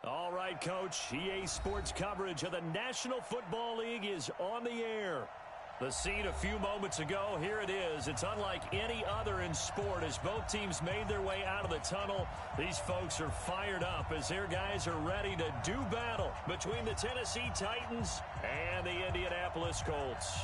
All right, Coach. EA Sports coverage of the National Football League is on the air. The scene a few moments ago, here it is. It's unlike any other in sport as both teams made their way out of the tunnel. These folks are fired up as their guys are ready to do battle between the Tennessee Titans and the Indianapolis Colts.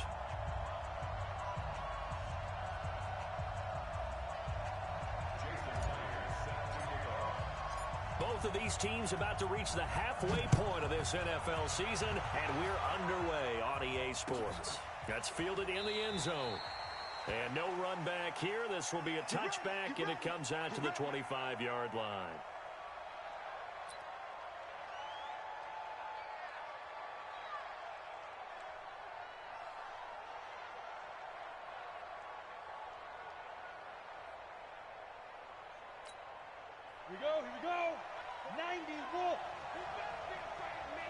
Both of these teams about to reach the halfway point of this NFL season, and we're underway on EA Sports. That's fielded in the end zone. And no run back here. This will be a touchback, and it comes out to the 25-yard line. Here we go, here we go. 90 Wolf. You better be afraid of me.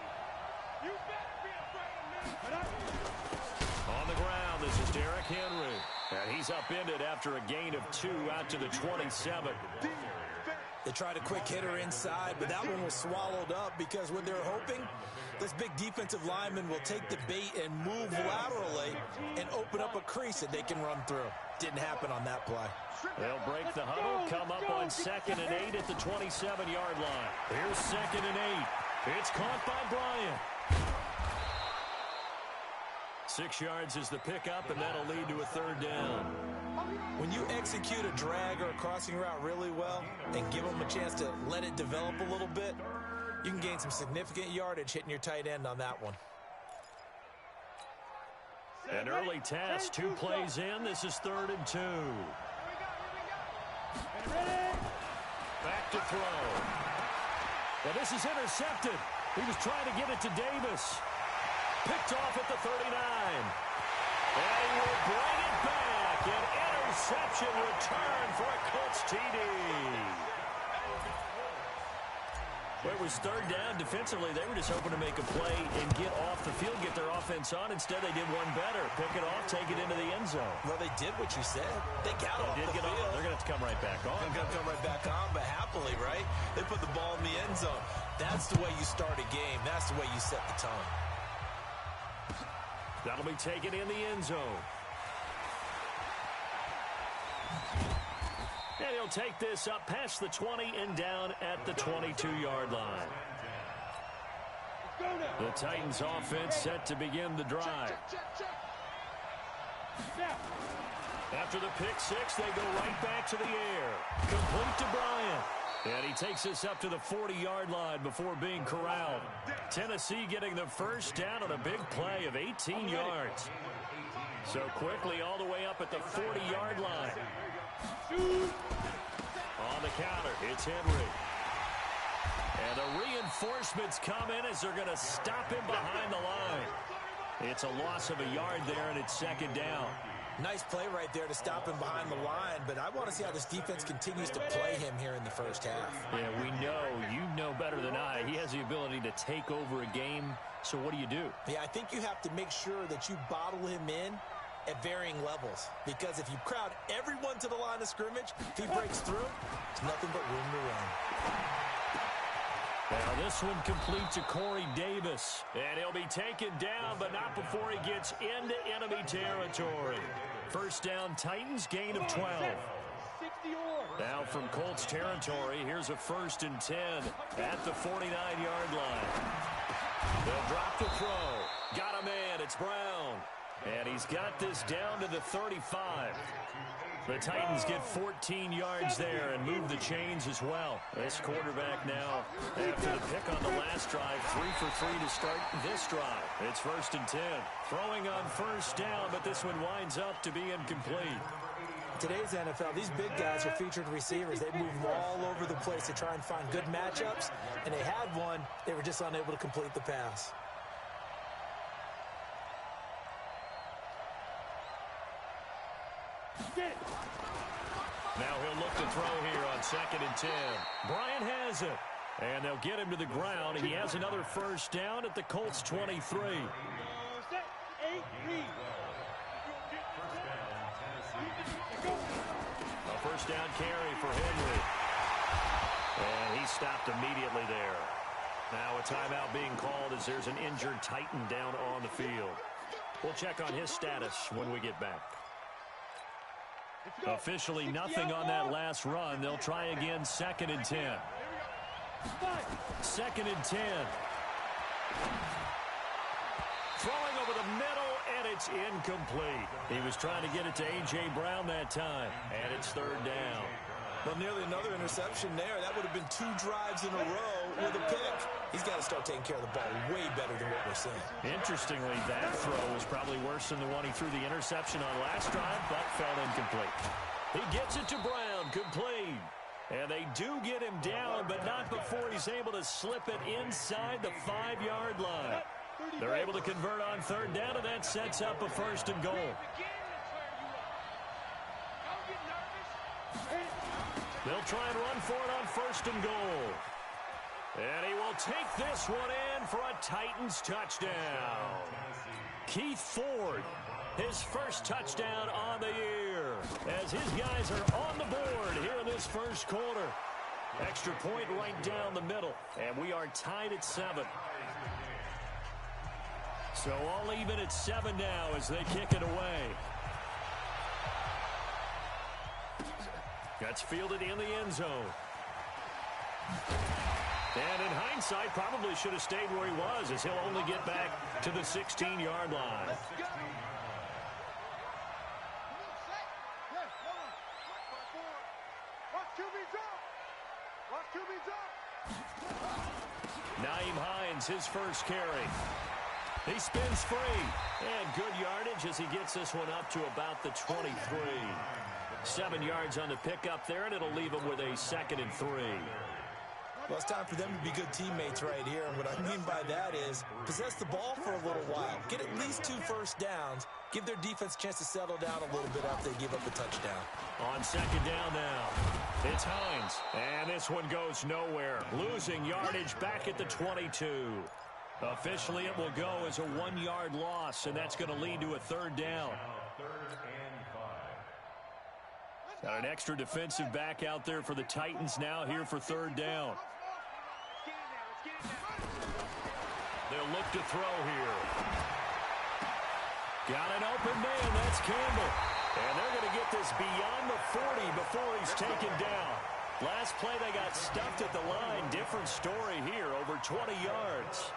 You better be afraid of me. On the ground, this is Derrick Henry. And he's upended after a gain of 2 out to the 27. They tried a quick hitter inside, but that one was swallowed up because what they're hoping, this big defensive lineman will take the bait and move laterally and open up a crease that they can run through. Didn't happen on that play. They'll break the huddle, come up on 2nd and 8 at the 27-yard line. Here's 2nd and 8. It's caught by Bryant. 6 yards is the pickup, and that'll lead to a 3rd down. When you execute a drag or a crossing route really well and give them a chance to let it develop a little bit, you can gain some significant yardage hitting your tight end on that one. An early test, 2 plays in. This is 3rd and 2. Back to throw. Well, this is intercepted. He was trying to get it to Davis. Picked off at the 39. And he will bring it back. An interception return for a Colts TD. Well, it was 3rd down. Defensively, they were just hoping to make a play and get off the field, get their offense on. Instead, they did one better. Pick it off, take it into the end zone. Well, they did what you said. They got off the field. They're going to have to come right back on. They're going to come right back on, but happily, right? They put the ball in the end zone. That's the way you start a game. That's the way you set the tone. That'll be taken in the end zone. And he'll take this up past the 20 and down at the 22-yard line. The Titans offense set to begin the drive. After the pick 6, they go right back to the air. Complete to Bryant. And he takes this up to the 40-yard line before being corralled. Tennessee getting the first down on a big play of 18 yards. So quickly all the way up at the 40-yard line. On the counter, it's Henry. And the reinforcements come in as they're going to stop him behind the line. It's a loss of a yard there, and it's 2nd down. Nice play right there to stop him behind the line, but I want to see how this defense continues to play him here in the first half. Yeah, we know, you know better than I, he has the ability to take over a game, so what do you do? Yeah, I think you have to make sure that you bottle him in at varying levels, because if you crowd everyone to the line of scrimmage, if he breaks through, there's nothing but room to run. Now this one complete to Corey Davis. And he'll be taken down, but not before he gets into enemy territory. First down, Titans, gain of 12. Now from Colts territory, here's a 1st and 10 at the 49-yard line. They'll drop the throw. Got a man, it's Brown. And he's got this down to the 35. The Titans get 14 yards there and move the chains as well. This quarterback now, after the pick on the last drive, 3 for 3 to start this drive. It's 1st and 10. Throwing on 1st down, but this one winds up to be incomplete. Today's NFL, these big guys are featured receivers. They move all over the place to try and find good matchups, and they had one. They were just unable to complete the pass. Now he'll look to throw here on 2nd and 10. Bryant has it. And they'll get him to the ground. He has another 1st down at the Colts 23. A first down carry for Henry. And he stopped immediately there. Now a timeout being called as there's an injured Titan down on the field. We'll check on his status when we get back. Officially nothing on that last run. They'll try again, 2nd and 10. 2nd and 10. Throwing over the middle, and it's incomplete. He was trying to get it to A.J. Brown that time, and it's 3rd down. Well, nearly another interception there. That would have been 2 drives in a row with a pick. He's got to start taking care of the ball way better than what we're seeing. Interestingly, that throw was probably worse than the one he threw the interception on last drive, but fell incomplete. He gets it to Brown, complete. And they do get him down, but not before he's able to slip it inside the 5-yard line. They're able to convert on 3rd down, and that sets up a 1st and goal. They'll try and run for it on 1st and goal. And he will take this one in for a Titans touchdown. Keith Ford, his first touchdown on the year, as his guys are on the board here in this 1st quarter. Extra point right down the middle, and we are tied at 7. So all even at 7 now as they kick it away. That's fielded in the end zone. And in hindsight, probably should have stayed where he was, as he'll only get back to the 16-yard line. Naeem Hines, his first carry. He spins free. And good yardage as he gets this one up to about the 23. 7 yards on the pickup there, and it'll leave him with a 2nd and 3. Well, it's time for them to be good teammates right here. And what I mean by that is possess the ball for a little while. Get at least 2 first downs. Give their defense a chance to settle down a little bit after they give up the touchdown. On 2nd down now, it's Hines. And this one goes nowhere. Losing yardage back at the 22. Officially, it will go as a 1-yard loss, and that's going to lead to a 3rd down. Got an extra defensive back out there for the Titans now here for 3rd down. They'll look to throw here. Got an open man. That's Campbell. And they're going to get this beyond the 40 before he's taken down. Last play, they got stuffed at the line. Different story here, over 20 yards.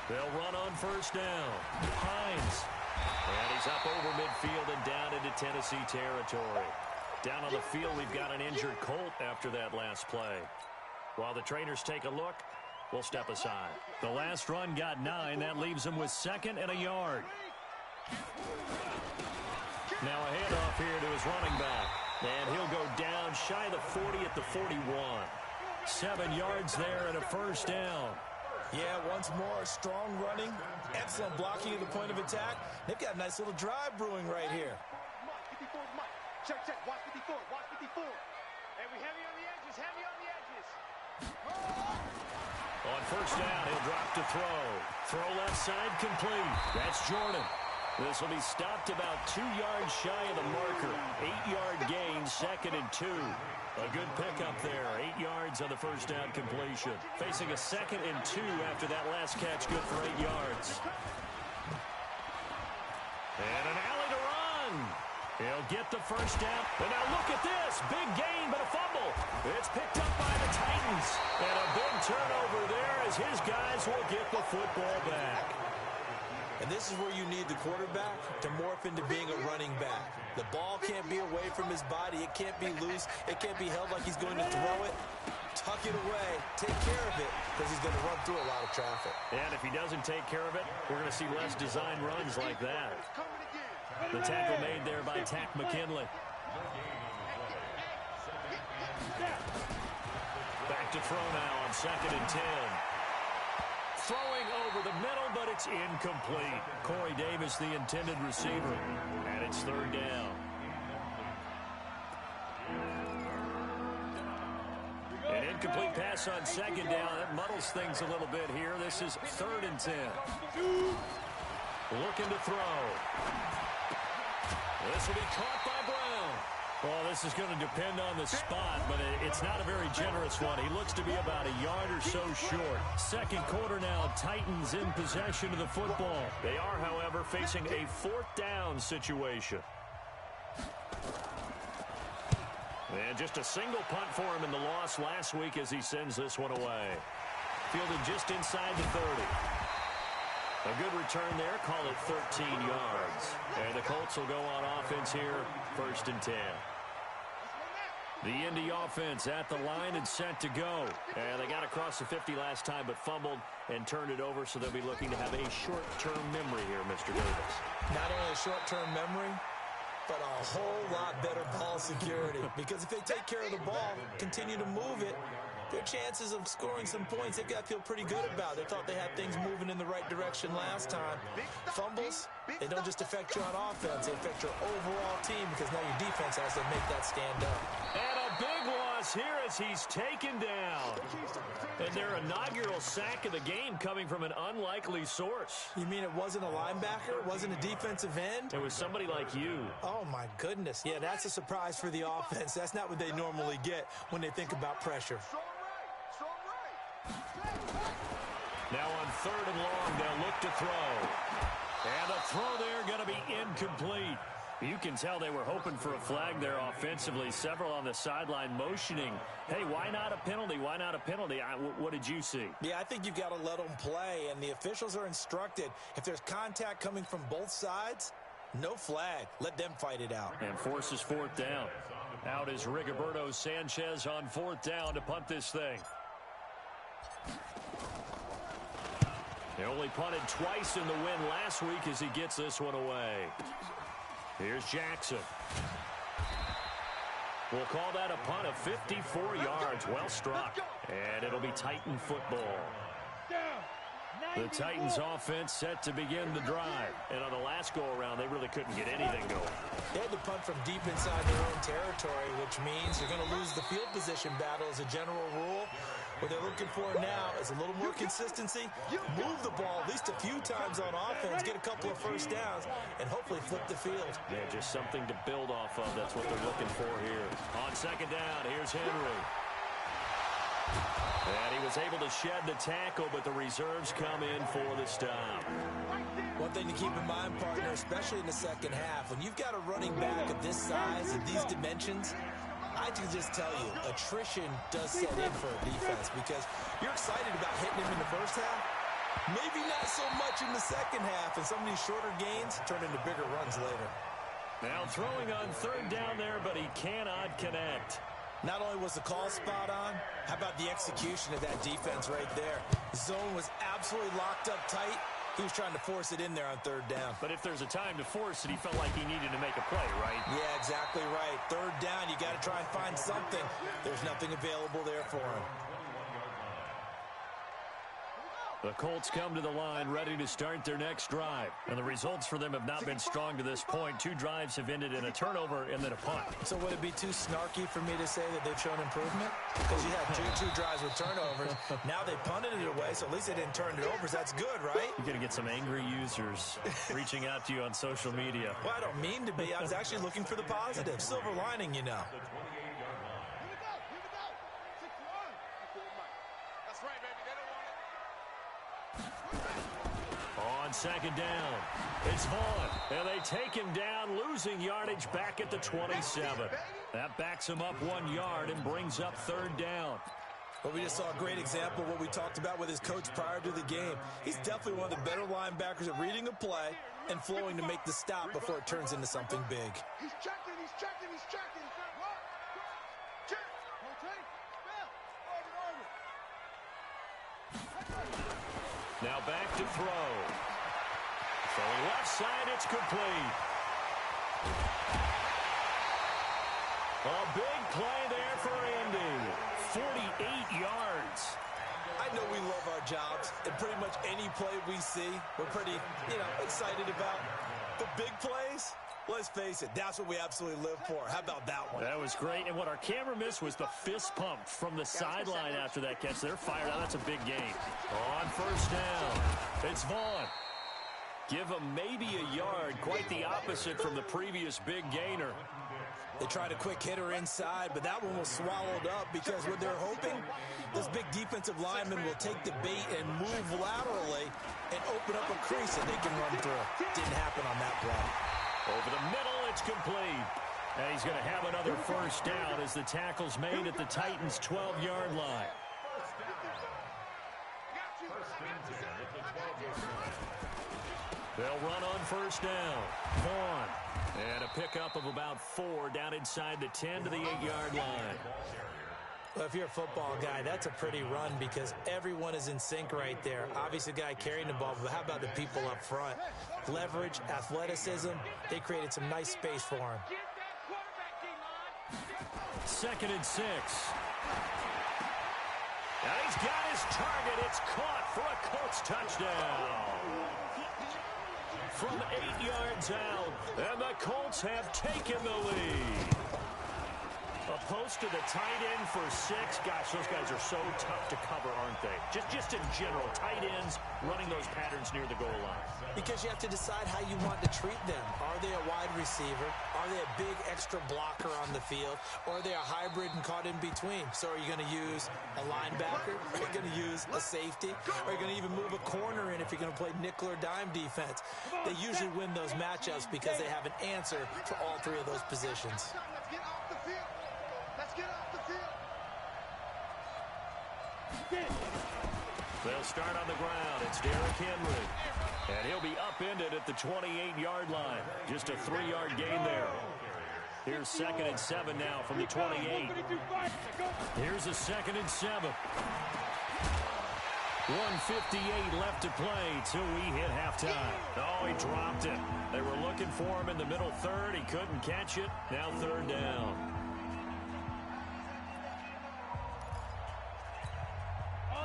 They'll run on 1st down. Hines. And he's up over midfield and down into Tennessee territory. Down on the field, we've got an injured Colt after that last play. While the trainers take a look, we'll step aside. The last run got 9. That leaves him with 2nd and a yard. Now a handoff here to his running back. And he'll go down shy of the 40 at the 41. 7 yards there and a 1st down. Yeah, once more, strong running, excellent blocking at the point of attack. They've got a nice little drive brewing right here. Check, watch 54, watch 54. And we heavy on the edges, heavy on the edges. On 1st down, he'll drop to throw. Throw left side complete. That's Jordan. This will be stopped about 2 yards shy of the marker. 8-yard gain, 2nd and 2. A good pickup there. 8 yards on the 1st down completion. Facing a 2nd and 2 after that last catch, good for 8 yards. And an alley to run. He'll get the 1st down. And now look at this. Big gain, but a fumble. It's picked up by the Titans. And a big turnover there as his guys will get the football back. And this is where you need the quarterback to morph into being a running back. The ball can't be away from his body. It can't be loose. It can't be held like he's going to throw it. Tuck it away. Take care of it because he's going to run through a lot of traffic. And if he doesn't take care of it, we're going to see less design runs like that. The tackle made there by Tack McKinley. Back to throw now on 2nd and 10. Throwing over the middle, but it's incomplete. Corey Davis, the intended receiver. And it's 3rd down. An incomplete pass on 2nd down. That muddles things a little bit here. This is 3rd and 10. Looking to throw. This will be caught by Brown. Well, this is going to depend on the spot, but it's not a very generous one. He looks to be about a yard or so short. Second quarter now, Titans in possession of the football. They are, however, facing a fourth down situation. And just a single punt for him in the loss last week as he sends this one away. Fielded just inside the 30. A good return there. Call it 13 yards. And the Colts will go on offense here, 1st and 10. The Indy offense at the line and set to go. And they got across the 50 last time but fumbled and turned it over, so they'll be looking to have a short-term memory here, Mr. Davis. Not only a short-term memory, but a whole lot better ball security. Because if they take care of the ball, continue to move it, their chances of scoring some points, they've got to feel pretty good about. They thought they had things moving in the right direction last time. Fumbles, they don't just affect you on offense, they affect your overall team because now your defense has to make that stand up. And a big loss here as he's taken down. And their inaugural sack of the game coming from an unlikely source. You mean it wasn't a linebacker? It wasn't a defensive end? It was somebody like you. Oh, my goodness. Yeah, that's a surprise for the offense. That's not what they normally get when they think about pressure. Now on 3rd and long, they'll look to throw. And the throw there going to be incomplete. You can tell they were hoping for a flag there offensively. Several on the sideline motioning. Hey, why not a penalty? Why not a penalty? What did you see? Yeah, I think you've got to let them play, and the officials are instructed. If there's contact coming from both sides, no flag. Let them fight it out. And forces 4th down. Out is Rigoberto Sanchez on 4th down to punt this thing. They only punted twice in the win last week as he gets this one away. Here's Jackson. We'll call that a punt of 54 yards. Well struck. And it'll be Titan football. The Titans offense set to begin the drive. And on the last go-around, they really couldn't get anything going. They had to punt from deep inside their own territory, which means you're going to lose the field position battle as a general rule. What they're looking for now is a little more consistency. Move the ball at least a few times on offense, get a couple of first downs, and hopefully flip the field. Yeah, just something to build off of. That's what they're looking for here. On 2nd down, here's Henry. And he was able to shed the tackle, but the reserves come in for the stop. One thing to keep in mind, partner, especially in the second half, when you've got a running back of this size and these dimensions, I can just tell you, attrition does set in for a defense because you're excited about hitting him in the first half. Maybe not so much in the second half, and some of these shorter gains turn into bigger runs later. Now throwing on 3rd down there, but he cannot connect. Not only was the call spot on, how about the execution of that defense right there? The zone was absolutely locked up tight. He was trying to force it in there on 3rd down. But if there's a time to force it, he felt like he needed to make a play, right? Yeah, exactly right. 3rd down, you got to try and find something. There's nothing available there for him. The Colts come to the line ready to start their next drive. And the results for them have not been strong to this point. 2 drives have ended in a turnover and then a punt. So would it be too snarky for me to say that they've shown improvement? Because you had two drives with turnovers. Now they punted it away, so at least they didn't turn it over. So that's good, right? You're going to get some angry users reaching out to you on social media. Well, I don't mean to be. I was actually looking for the positive. Silver lining, you know. On 2nd down, it's Vaughn, and they take him down, losing yardage back at the 27. That backs him up 1 yard and brings up 3rd down. Well, we just saw a great example of what we talked about with his coach prior to the game. He's definitely one of the better linebackers at reading a play and flowing to make the stop before it turns into something big. He's checking. Now back to throw. Throwing left side, it's complete. A big play there for Indy. 48 yards. I know we love our jobs, and pretty much any play we see, we're pretty, excited about. The big plays, let's face it, that's what we absolutely live for. How about that one? That was great, and what our camera missed was the fist pump from the sideline after that catch. They're fired out. That's a big game. On 1st down, it's Vaughn. Give him maybe a yard, quite the opposite from the previous big gainer. They tried a quick hitter inside, but that one was swallowed up because what they're hoping, this big defensive lineman will take the bait and move laterally and open up a crease that they can run through. Didn't happen on that play. Over the middle, it's complete. And he's going to have another first down as the tackle's made at the Titans' 12-yard line. They'll run on first down. Vaughn. And a pickup of about 4 down inside the 10 to the 8-yard line. Well, if you're a football guy, that's a pretty run because everyone is in sync right there. Obviously, the guy carrying the ball, but how about the people up front? Leverage, athleticism, they created some nice space for him. 2nd and 6. Now he's got his target. It's caught for a Colts touchdown. From 8 yards out, and the Colts have taken the lead. A post to the tight end for 6. Gosh, those guys are so tough to cover, aren't they? Just in general, tight ends running those patterns near the goal line. Because you have to decide how you want to treat them. Are they a wide receiver? Are they a big extra blocker on the field? Or are they a hybrid and caught in between? So are you going to use a linebacker? Are you going to use a safety? Are you going to even move a corner in if you're going to play nickel or dime defense? They usually win those matchups because they have an answer for all 3 of those positions. They'll start on the ground. It's Derrick Henry. And he'll be upended at the 28-yard line. Just a 3-yard gain there. Here's 2nd and 7 now from the 28. Here's a 2nd and 7. 1:58 left to play till we hit halftime. Oh, he dropped it. They were looking for him in the middle third. He couldn't catch it. Now 3rd down.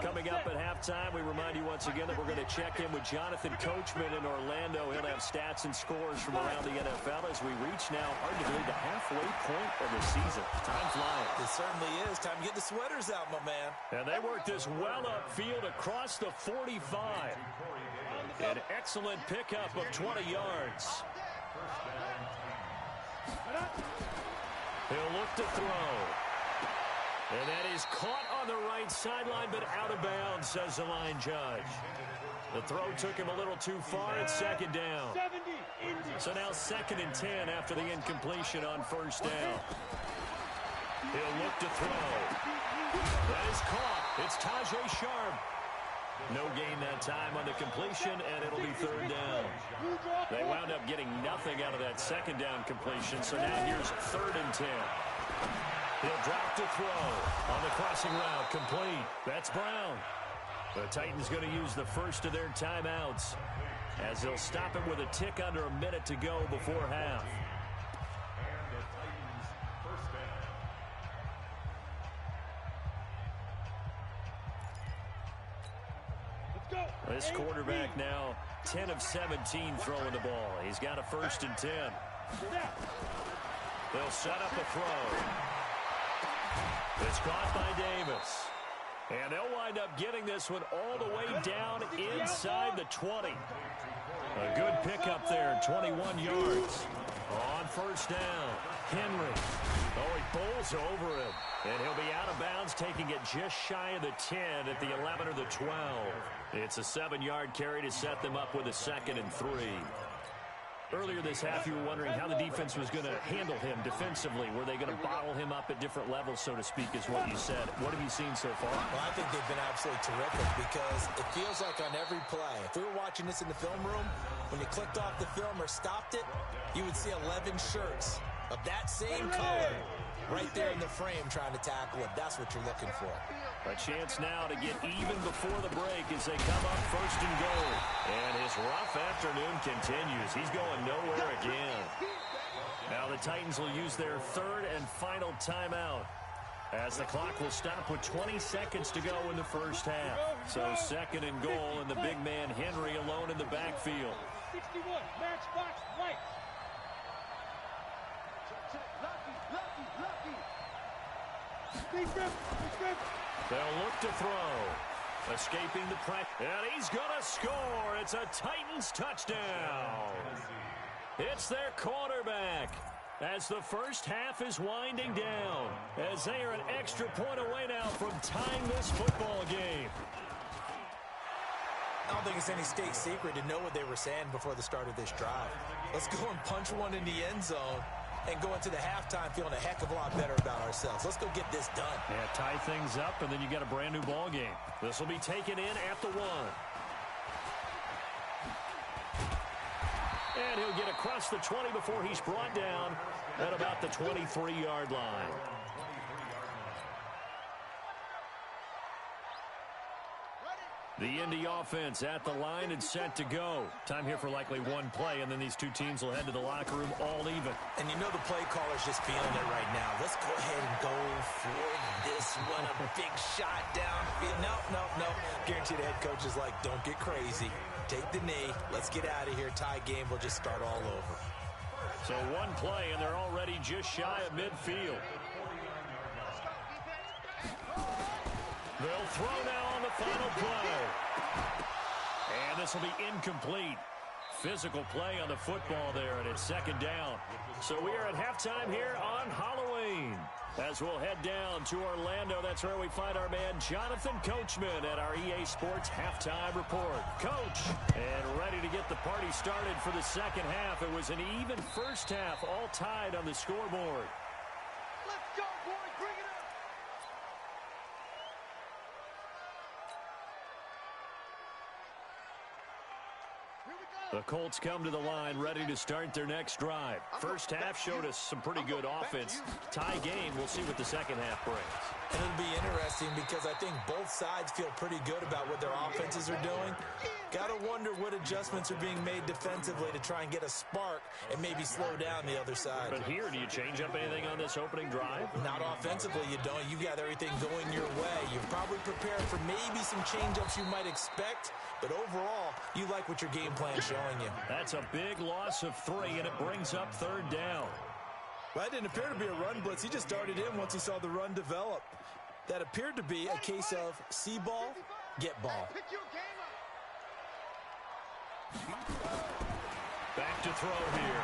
Coming up at halftime, we remind you once again that we're going to check in with Jonathan Coachman in Orlando. He'll have stats and scores from around the NFL as we reach now, hard to believe, the halfway point of the season. Time flying. It certainly is. Time to get the sweaters out, my man. And they work this well upfield across the 45. An excellent pickup of 20 yards. He'll look to throw. And that is caught on the right sideline, but out of bounds, says the line judge. The throw took him a little too far. It's 2nd down. So now 2nd and 10 after the incompletion on first down. He'll look to throw. That is caught. It's Tajay Sharp. No gain that time on the completion, and it'll be 3rd down. They wound up getting nothing out of that 2nd down completion, so now here's 3rd and 10. He'll drop to throw on the crossing route, complete. That's Brown. The Titans going to use the first of their timeouts as they'll stop it with a tick under a minute to go before half. This quarterback now 10 of 17 throwing the ball. He's got a 1st and 10. They'll set up a throw. It's caught by Davis. And they'll wind up getting this one all the way down inside the 20. A good pickup there, 21 yards. On first down, Henry. Oh, he bowls over him. And he'll be out of bounds, taking it just shy of the 10 at the 11 or the 12. It's a 7-yard carry to set them up with a 2nd and 3. Earlier this half, you were wondering how the defense was going to handle him defensively. Were they going to bottle him up at different levels, so to speak, is what you said. What have you seen so far? Well, I think they've been absolutely terrific because it feels like on every play, if we were watching this in the film room, when you clicked off the film or stopped it, you would see 11 shirts of that same color right there in the frame trying to tackle it. That's what you're looking for. A chance now to get even before the break as they come up 1st and goal. And his rough afternoon continues. He's going nowhere again. Now the Titans will use their 3rd and final timeout as the clock will stop with 20 seconds to go in the first half. So 2nd and goal, and the big man Henry alone in the backfield. 61, match box, right. They'll look to throw. Escaping the pressure. And he's going to score. It's a Titans touchdown. It's their quarterback. As the first half is winding down, as they are an extra point away now from tying this football game. I don't think it's any state secret to know what they were saying before the start of this drive. Let's go and punch one in the end zone and go into the halftime feeling a heck of a lot better about ourselves. Let's go get this done. Yeah, tie things up, and then you got a brand new ball game. This will be taken in at the 1. And he'll get across the 20 before he's brought down at about the 23-yard line. The Indy offense at the line and set to go. Time here for likely one play, and then these two teams will head to the locker room all even. And you know the play caller's just feeling it right now. Let's go ahead and go for this one. A big shot downfield. No. Guaranteed the head coach is like, don't get crazy. Take the knee. Let's get out of here. Tie game will just start all over. So one play, and they're already just shy of midfield. They'll throw now on the final play. And this will be incomplete. Physical play on the football there, and it's second down. So we are at halftime here on Halloween. As we'll head down to Orlando, that's where we find our man Jonathan Coachman at our EA Sports Halftime Report. Coach, and ready to get the party started for the second half. It was an even first half, all tied on the scoreboard. Let's go, boys. Bring it up. The Colts come to the line ready to start their next drive. First half showed us some pretty good offense. Tie game, we'll see what the second half brings. And it'll be interesting because I think both sides feel pretty good about what their offenses are doing. Got to wonder what adjustments are being made defensively to try and get a spark and maybe slow down the other side. But here, do you change up anything on this opening drive? Not offensively, you don't. You've got everything going your way. You're probably prepared for maybe some change-ups you might expect, but overall, you like what your game plan is showing you. That's a big loss of 3, and it brings up third down. Well, that didn't appear to be a run blitz. He just darted in once he saw the run develop. That appeared to be a case of see ball, get ball. Back to throw here.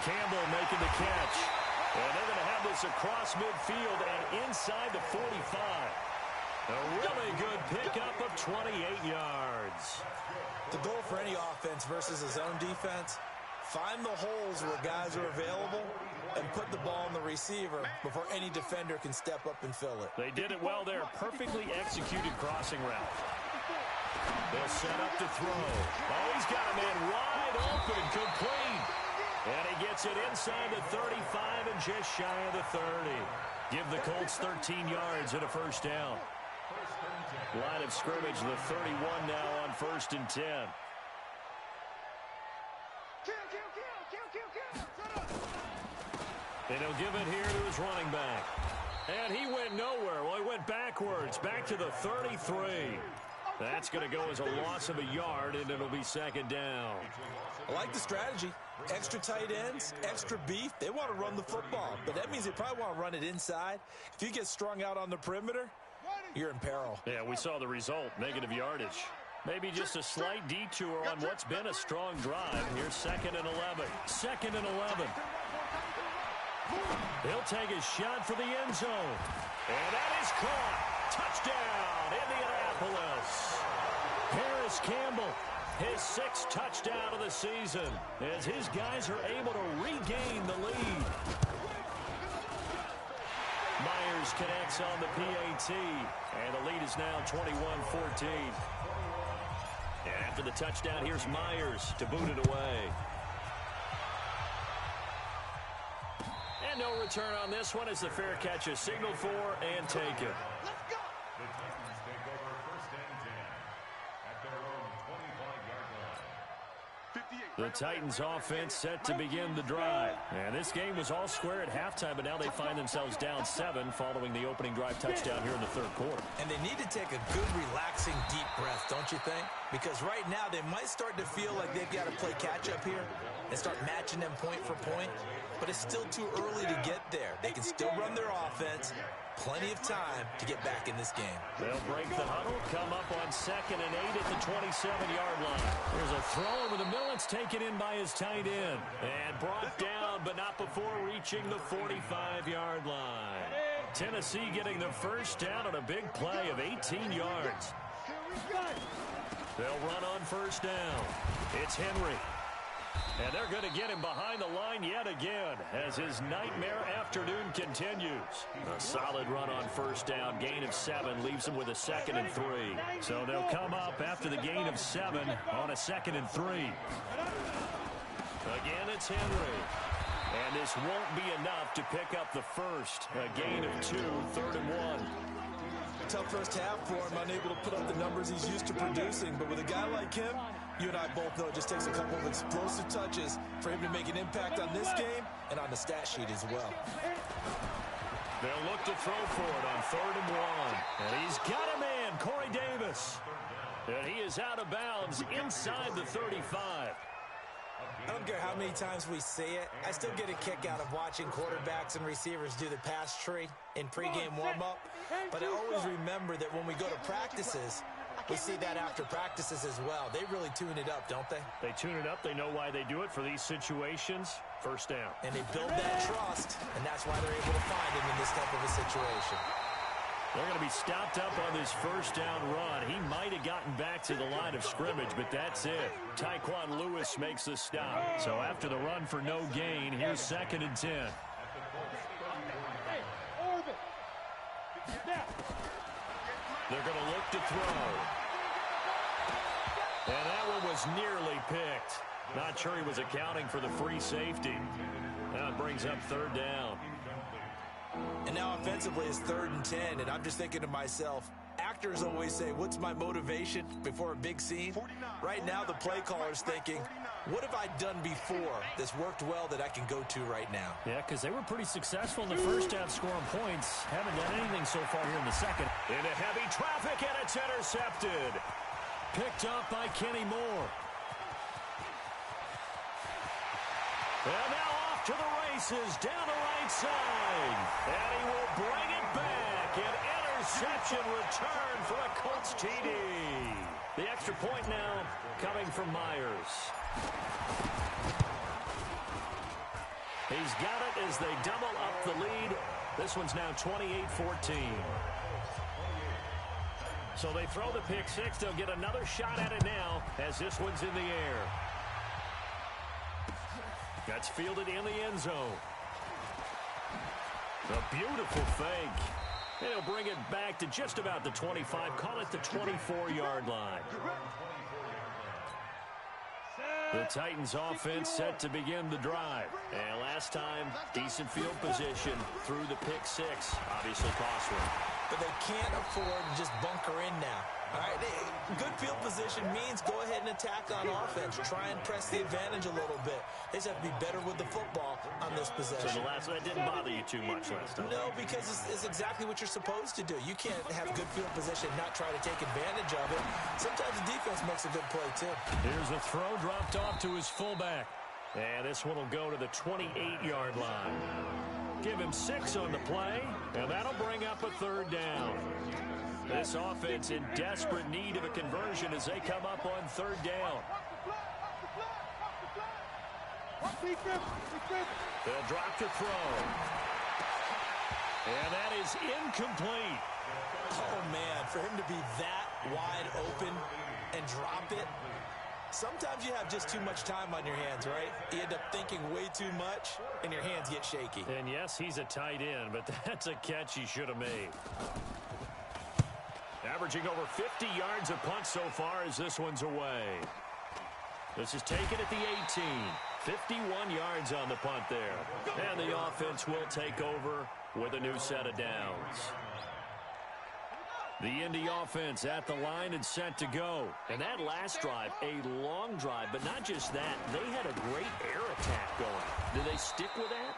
Campbell making the catch. And they're going to have this across midfield and inside the 45. A really good pickup of 28 yards. The goal for any offense versus a zone defense, find the holes where guys are available and put the ball in the receiver before any defender can step up and fill it. They did it well there. Perfectly executed crossing route. They'll set up to throw. Oh, he's got a man wide open, complete. And he gets it inside the 35 and just shy of the 30. Give the Colts 13 yards and a first down. Line of scrimmage, the 31 now on 1st and 10. And he'll give it here to his running back. And he went nowhere. Well, he went backwards, back to the 33. That's going to go as a loss of a yard, and it'll be second down. I like the strategy. Extra tight ends, extra beef. They want to run the football, but that means they probably want to run it inside. If you get strung out on the perimeter, you're in peril. Yeah, we saw the result, negative yardage. Maybe just a slight detour on what's been a strong drive. Here's 2nd and 11. 2nd and 11. He'll take his shot for the end zone. And that is caught. Touchdown, Indianapolis. Harris Campbell, his 6th touchdown of the season, as his guys are able to regain the lead. Myers connects on the PAT, and the lead is now 21-14. And after the touchdown, here's Myers to boot it away. And no return on this one as the fair catch is signaled for and taken. Let's go. The Titans take over 1st and 10 at their own 25-yard line. The Titans offense set to begin the drive. And this game was all square at halftime, but now they find themselves down 7 following the opening drive touchdown here in the third quarter. And they need to take a good, relaxing, deep breath, don't you think? Because right now they might start to feel like they've got to play catch-up here and start matching them point for point. But it's still too early to get there. They can still run their offense. Plenty of time to get back in this game. They'll break the huddle, come up on 2nd and 8 at the 27-yard line. There's a throw over the middle. It's taken in by his tight end. And brought down, but not before reaching the 45-yard line. Tennessee getting the first down on a big play of 18 yards. They'll run on first down. It's Henry. And they're going to get him behind the line yet again as his nightmare afternoon continues. A solid run on first down. Gain of 7 leaves him with a 2nd and 3. So they'll come up after the gain of 7 on a 2nd and 3. Again, it's Henry. And this won't be enough to pick up the first. A gain of 2, 3rd and 1. Tough first half for him, unable to put up the numbers he's used to producing. But with a guy like him, you and I both know it just takes a couple of explosive touches for him to make an impact on this game and on the stat sheet as well. They'll look to throw for it on 3rd and 1. And he's got a man, Corey Davis. And he is out of bounds inside the 35. I don't care how many times we see it. I still get a kick out of watching quarterbacks and receivers do the pass tree in pregame warm-up. But I always remember that when we go to practices, we see that after practices as well. They really tune it up, don't they? They tune it up. They know why they do it for these situations. First down. And they build that trust, and that's why they're able to find him in this type of a situation. They're going to be stopped up on this first down run. He might have gotten back to the line of scrimmage, but that's it. Tyquan Lewis makes the stop. So after the run for no gain, here's 2nd and 10. They're going to look to throw. And that one was nearly picked. Not sure he was accounting for the free safety. Now it brings up 3rd down. And now offensively it's 3rd and 10, and I'm just thinking to myself, actors always say, what's my motivation before a big scene? Right now the play caller's thinking, what have I done before that's worked well that I can go to right now? Yeah, because they were pretty successful in the first half scoring points. Haven't done anything so far here in the second. Into heavy traffic, and it's intercepted. Picked up by Kenny Moore. And now off to the races, down the right side. And he will bring it back. An interception return for a Colts TD. The extra point now coming from Myers. He's got it as they double up the lead. This one's now 28-14. So they throw the pick six. They'll get another shot at it now as this one's in the air. That's fielded in the end zone. A beautiful fake. And he'll bring it back to just about the 25. Call it the 24-yard line. The Titans offense set to begin the drive. And last time, decent field position through the pick six. Obviously costly. But they can't afford to just bunker in now. All right, good field position means go ahead and attack on offense. Try and press the advantage a little bit. They just have to be better with the football on this possession. So that didn't bother you too much last time? No, because it's exactly what you're supposed to do. You can't have good field position and not try to take advantage of it. Sometimes the defense makes a good play, too. Here's a throw dropped off to his fullback. And this one will go to the 28-yard line. Give him 6 on the play, and that'll bring up a 3rd down. This offense in desperate need of a conversion as they come up on 3rd down. They'll drop to throw. And that is incomplete. Oh, man, for him to be that wide open and drop it. Sometimes you have just too much time on your hands, right? You end up thinking way too much, and your hands get shaky. And yes, he's a tight end, but that's a catch he should have made. Averaging over 50 yards a punt so far as this one's away. This is taken at the 18. 51 yards on the punt there. And the offense will take over with a new set of downs. The Indy offense at the line and set to go. And that last drive, a long drive, but not just that. They had a great air attack going. Do they stick with that?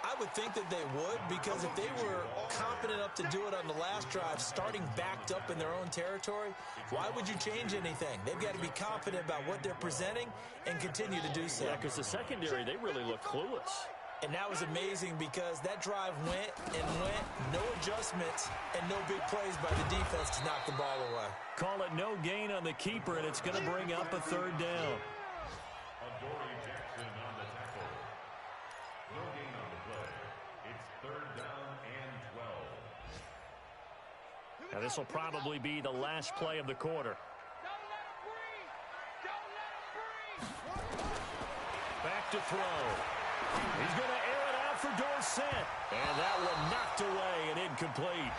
I would think that they would, because if they were confident enough to do it on the last drive, starting backed up in their own territory, why would you change anything? They've got to be confident about what they're presenting and continue to do so. Yeah, because the secondary, they really look clueless. And that was amazing because that drive went and went, no adjustments, and no big plays by the defense to knock the ball away. Call it no gain on the keeper, and it's going to bring up a third down. Now, this will probably be the last play of the quarter. Back to throw. He's going to air it out for Dorsett. And that one knocked away and incomplete.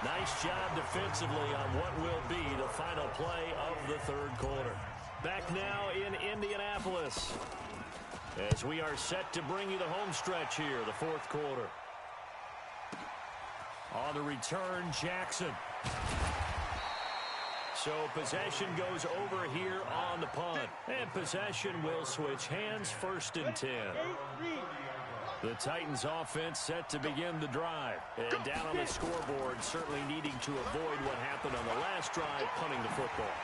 Nice job defensively on what will be the final play of the third quarter. Back now in Indianapolis as we are set to bring you the home stretch here, the fourth quarter. On the return, Jackson. So possession goes over here on the punt. And possession will switch hands, 1st and 10. The Titans offense set to begin the drive. And down on the scoreboard, certainly needing to avoid what happened on the last drive, punting the football.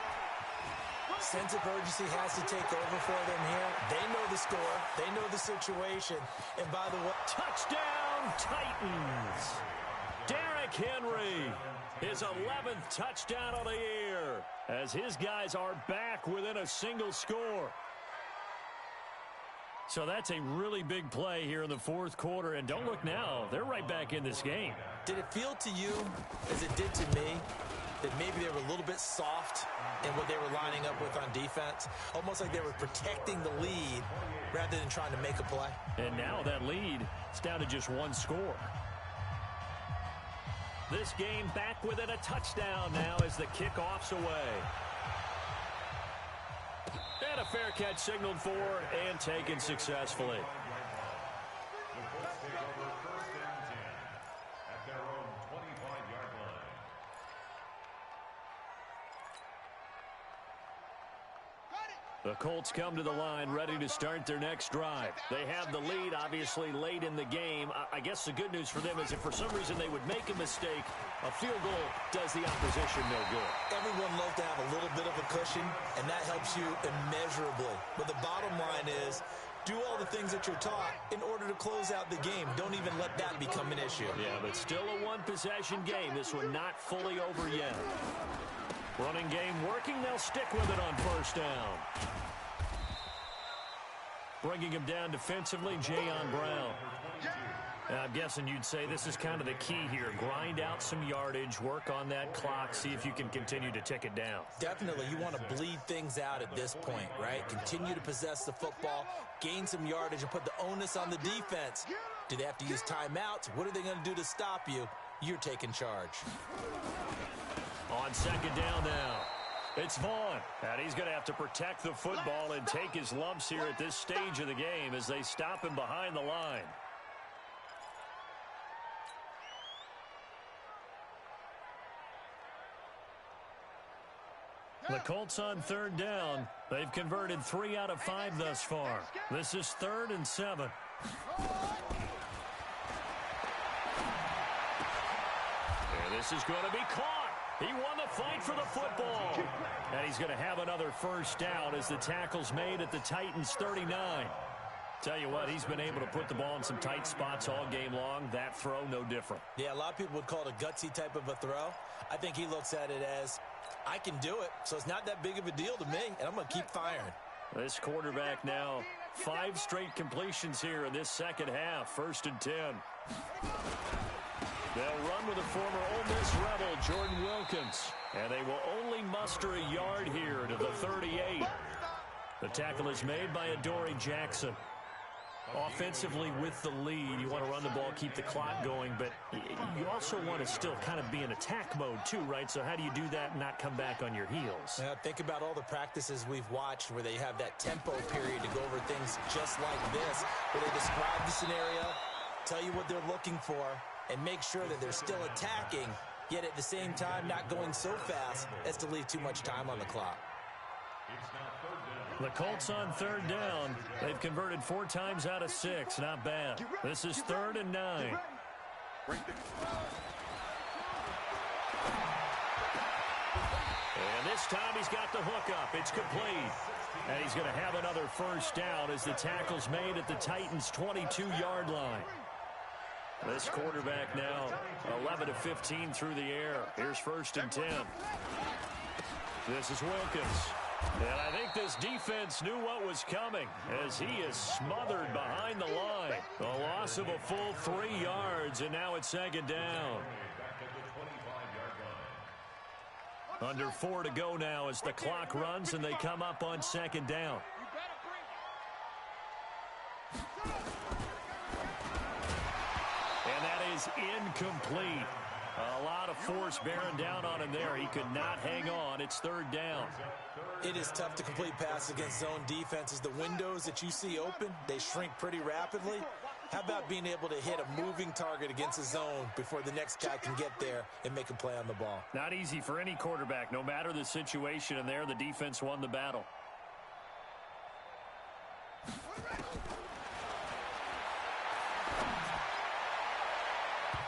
Sense of urgency has to take over for them here. They know the score. They know the situation. And by the way, touchdown, Titans! Derrick Henry, his 11th touchdown of the year, as his guys are back within a single score. So that's a really big play here in the fourth quarter, and don't look now, they're right back in this game. Did it feel to you, as it did to me, that maybe they were a little bit soft in what they were lining up with on defense? Almost like they were protecting the lead rather than trying to make a play. And now that lead is down to just one score. This game back within a touchdown now as the kickoff's away. And a fair catch signaled for and taken successfully. The Colts come to the line ready to start their next drive. They have the lead, obviously, late in the game. I guess the good news for them is if for some reason they would make a mistake, a field goal does the opposition no good. Everyone loves to have a little bit of a cushion, and that helps you immeasurably. But the bottom line is, do all the things that you're taught in order to close out the game. Don't even let that become an issue. Yeah, but still a one-possession game. This one not fully over yet. Running game working. They'll stick with it on 1st down. Bringing him down defensively, Jayon Brown. I'm guessing you'd say this is kind of the key here. Grind out some yardage, work on that clock, see if you can continue to tick it down. Definitely. You want to bleed things out at this point, right? Continue to possess the football, gain some yardage, and put the onus on the defense. Do they have to use timeouts? What are they going to do to stop you? You're taking charge. On 2nd down now, it's Vaughn. And he's going to have to protect the football and take his lumps here at this stage of the game as they stop him behind the line. The Colts on 3rd down. They've converted 3 out of 5 thus far. This is 3rd and 7. And this is going to be caught. He won the fight for the football. And he's going to have another 1st down as the tackle's made at the Titans' 39. Tell you what, he's been able to put the ball in some tight spots all game long. That throw, no different. Yeah, a lot of people would call it a gutsy type of a throw. I think he looks at it as, I can do it, so it's not that big of a deal to me, and I'm going to keep firing. This quarterback now, 5 straight completions here in this second half. 1st and 10. They'll run with the former Ole Miss Rebel, Jordan Wilkins. And they will only muster a yard here to the 38. The tackle is made by Adoree Jackson. Offensively with the lead, you want to run the ball, keep the clock going, but you also want to still kind of be in attack mode too, right? So how do you do that and not come back on your heels? Think about all the practices we've watched where they have that tempo period to go over things just like this, where they describe the scenario, tell you what they're looking for, and make sure that they're still attacking yet at the same time not going so fast as to leave too much time on the clock. The Colts on third down. They've converted 4 times out of 6. Not bad. This is 3rd and 9. And this time he's got the hook up. It's complete. And he's going to have another first down as the tackle's made at the Titans' 22-yard line. This quarterback now 11 of 15 through the air. Here's 1st and 10. This is Wilkins. And I think this defense knew what was coming as he is smothered behind the line. A loss of a full 3 yards, and now it's 2nd down. Under 4 to go now as the clock runs and they come up on 2nd down. And that is incomplete. A lot of force bearing down on him there. He could not hang on. It's 3rd down. It is tough to complete passes against zone defenses. The windows that you see open, they shrink pretty rapidly. How about being able to hit a moving target against a zone before the next guy can get there and make a play on the ball? Not easy for any quarterback, no matter the situation, and there the defense won the battle.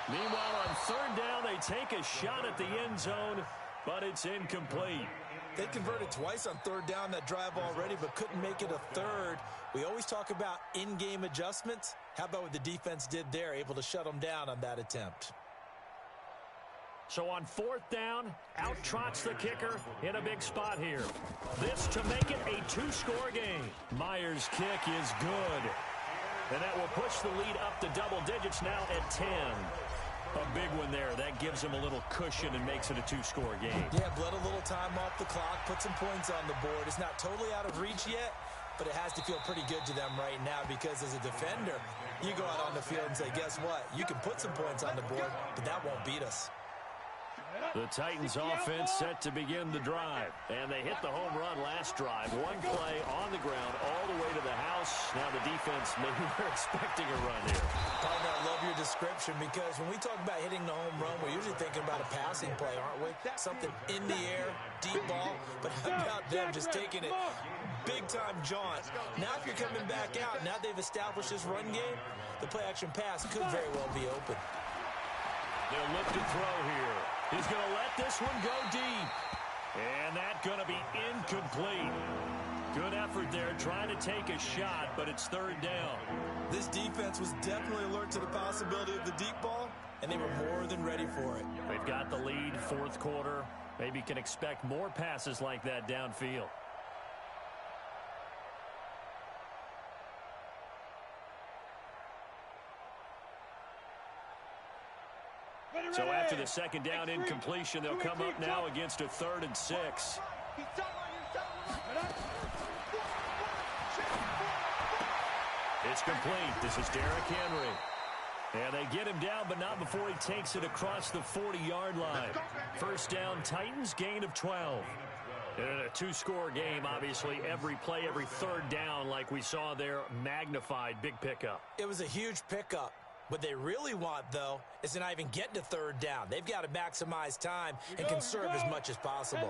Meanwhile, on 3rd down, they take a shot at the end zone, but it's incomplete. They converted twice on 3rd down that drive already, but couldn't make it a 3rd. We always talk about in-game adjustments. How about what the defense did there, able to shut them down on that attempt? So on 4th down, out trots the kicker in a big spot here. This to make it a 2-score game. Myers' kick is good. And that will push the lead up to double digits now at 10. A big one there. That gives them a little cushion and makes it a 2-score game. Yeah, bled a little time off the clock, put some points on the board. It's not totally out of reach yet, but it has to feel pretty good to them right now because as a defender, you go out on the field and say, guess what? You can put some points on the board, but that won't beat us. The Titans offense set to begin the drive. And they hit the home run last drive. One play on the ground all the way to the house. Now the defense, maybe we're expecting a run here. Partner, I love your description because when we talk about hitting the home run, we're usually thinking about a passing play, aren't we? Something in the air, deep ball. But how about them just taking it big-time jaunt? Now if you're coming back out, now they've established this run game, the play-action pass could very well be open. They'll look to throw here. He's going to let this one go deep. And that's going to be incomplete. Good effort there trying to take a shot, but it's 3rd down. This defense was definitely alert to the possibility of the deep ball, and they were more than ready for it. They've got the lead, 4th quarter. Maybe can expect more passes like that downfield. So after the 2nd down incompletion, they'll come up now against a 3rd and 6. It's complete. This is Derrick Henry. And they get him down, but not before he takes it across the 40-yard line. 1st down, Titans, gain of 12. In a 2-score game, obviously, every play, every 3rd down, like we saw there, magnified, big pickup. It was a huge pickup. What they really want, though, is to not even get to 3rd down. They've got to maximize time and conserve as much as possible.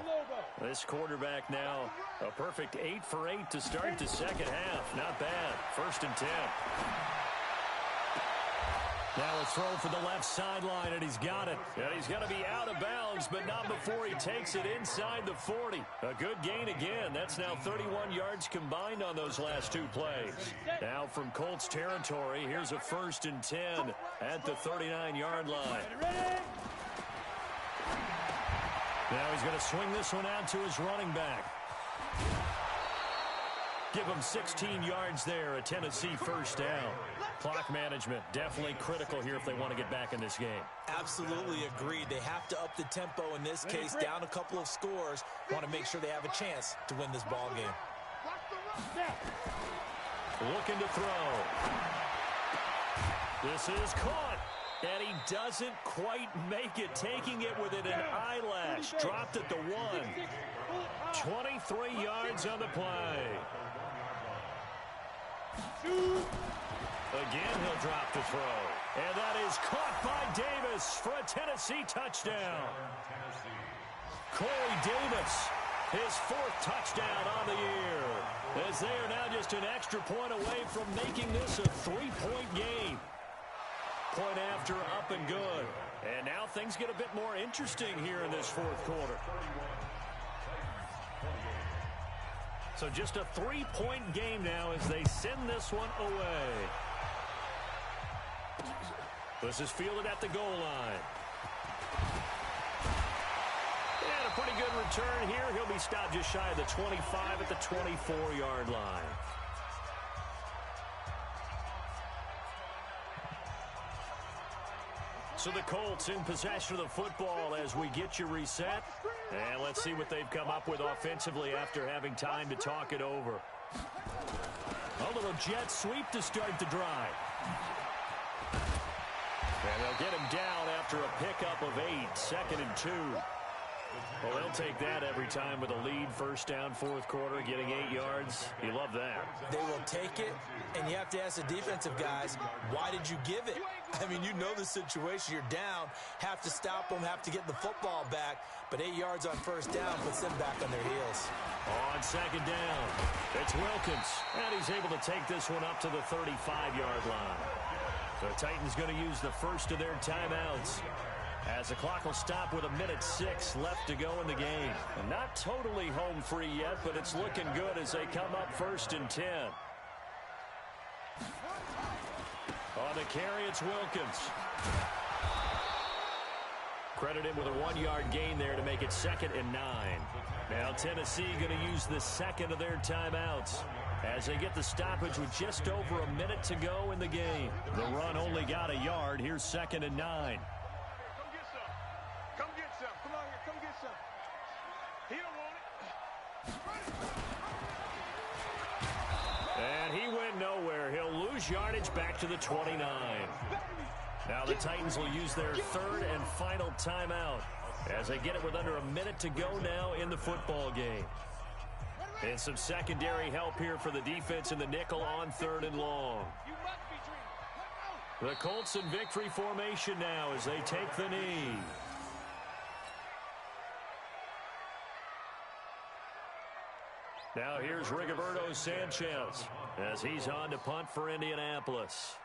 This quarterback now, a perfect 8 for 8 to start the 2nd half. Not bad. 1st and 10. Now a throw for the left sideline, and he's got it. And he's going to be out of bounds, but not before he takes it inside the 40. A good gain again. That's now 31 yards combined on those last 2 plays. Now from Colts territory, here's a 1st and 10 at the 39-yard line. Now he's going to swing this one out to his running back. Give him 16 yards there, a Tennessee 1st down. Clock management definitely critical here if they want to get back in this game. Absolutely agreed. They have to up the tempo in this case, down a couple of scores. Want to make sure they have a chance to win this ball game. Looking to throw. This is caught. And he doesn't quite make it, taking it within an eyelash. Dropped at the 1. 23 yards on the play. Again, he'll drop the throw. And that is caught by Davis for a Tennessee touchdown. Corey Davis, his 4th touchdown on the year, as they are now just an extra point away from making this a 3-point game. Point after, up and good. And now things get a bit more interesting here in this 4th quarter. So just a 3-point game now as they send this one away. This is fielded at the goal line. And a pretty good return here. He'll be stopped just shy of the 25 at the 24-yard line. So the Colts in possession of the football as we get you reset. And let's see what they've come up with offensively after having time to talk it over. A little jet sweep to start the drive. And they'll get him down after a pickup of 8, 2nd and 2. Well, they'll take that every time with a lead, 1st down, 4th quarter, getting 8 yards. You love that. They will take it, and you have to ask the defensive guys, why did you give it? I mean, you know the situation. You're down, have to stop them, have to get the football back, but 8 yards on 1st down puts them back on their heels. On 2nd down, it's Wilkins, and he's able to take this one up to the 35-yard line. The Titans going to use the first of their timeouts as the clock will stop with 1:06 left to go in the game. Not totally home free yet, but it's looking good as they come up 1st and 10. On the carry, it's Wilkins. Credited with a 1-yard gain there to make it 2nd and 9. Now Tennessee going to use the 2nd of their timeouts as they get the stoppage with just over a minute to go in the game. The run only got a yard. Here's 2nd and 9. Come get some. Come get some. Come on here. Come get some. He don't want it. And he went nowhere. He'll lose yardage back to the 29. Now the Titans will use their 3rd and final timeout as they get it with under a minute to go now in the football game. And some secondary help here for the defense in the nickel on 3rd and long. The Colts in victory formation now as they take the knee. Now here's Rigoberto Sanchez as he's on to punt for Indianapolis.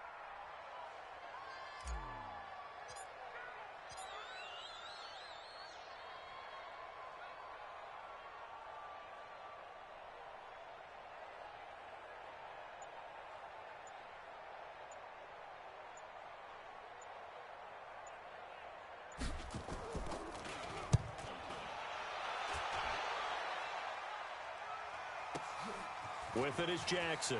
With it is Jackson.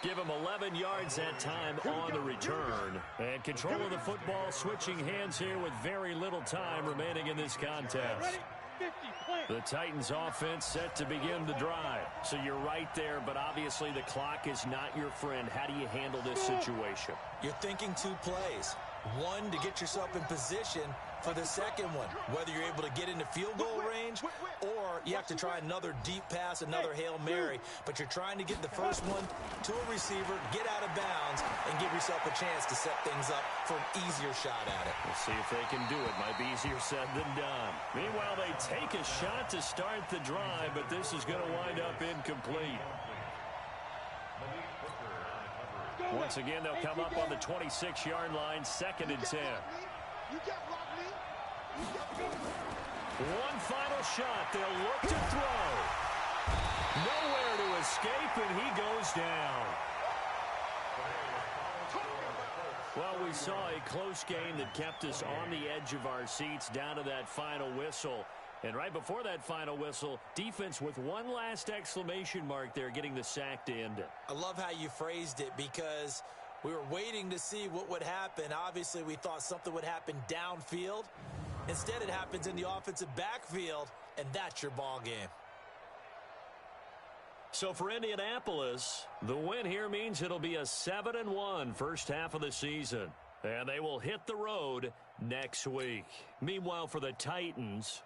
Give him 11 yards that time on the return. And control of the football switching hands here with very little time remaining in this contest. The Titans offense set to begin the drive. So you're right there, but obviously the clock is not your friend. How do you handle this situation? You're thinking 2 plays. One, to get yourself in position for the second one, whether you're able to get into field goal range or you have to try another deep pass, another Hail Mary, but you're trying to get the first one to a receiver, get out of bounds, and give yourself a chance to set things up for an easier shot at it. We'll see if they can do it. Might be easier said than done. Meanwhile, they take a shot to start the drive, but this is going to wind up incomplete. Once again, they'll come up on the 26-yard line, 2nd and 10. One final shot. They'll look to throw. Nowhere to escape, and he goes down. Well, we saw a close game that kept us on the edge of our seats down to that final whistle. And right before that final whistle, defense with one last exclamation mark there, getting the sack to end it. I love how you phrased it because we were waiting to see what would happen. Obviously, we thought something would happen downfield. Instead, it happens in the offensive backfield, and that's your ball game. So for Indianapolis, the win here means it'll be a 7-1 first half of the season. And they will hit the road next week. Meanwhile, for the Titans,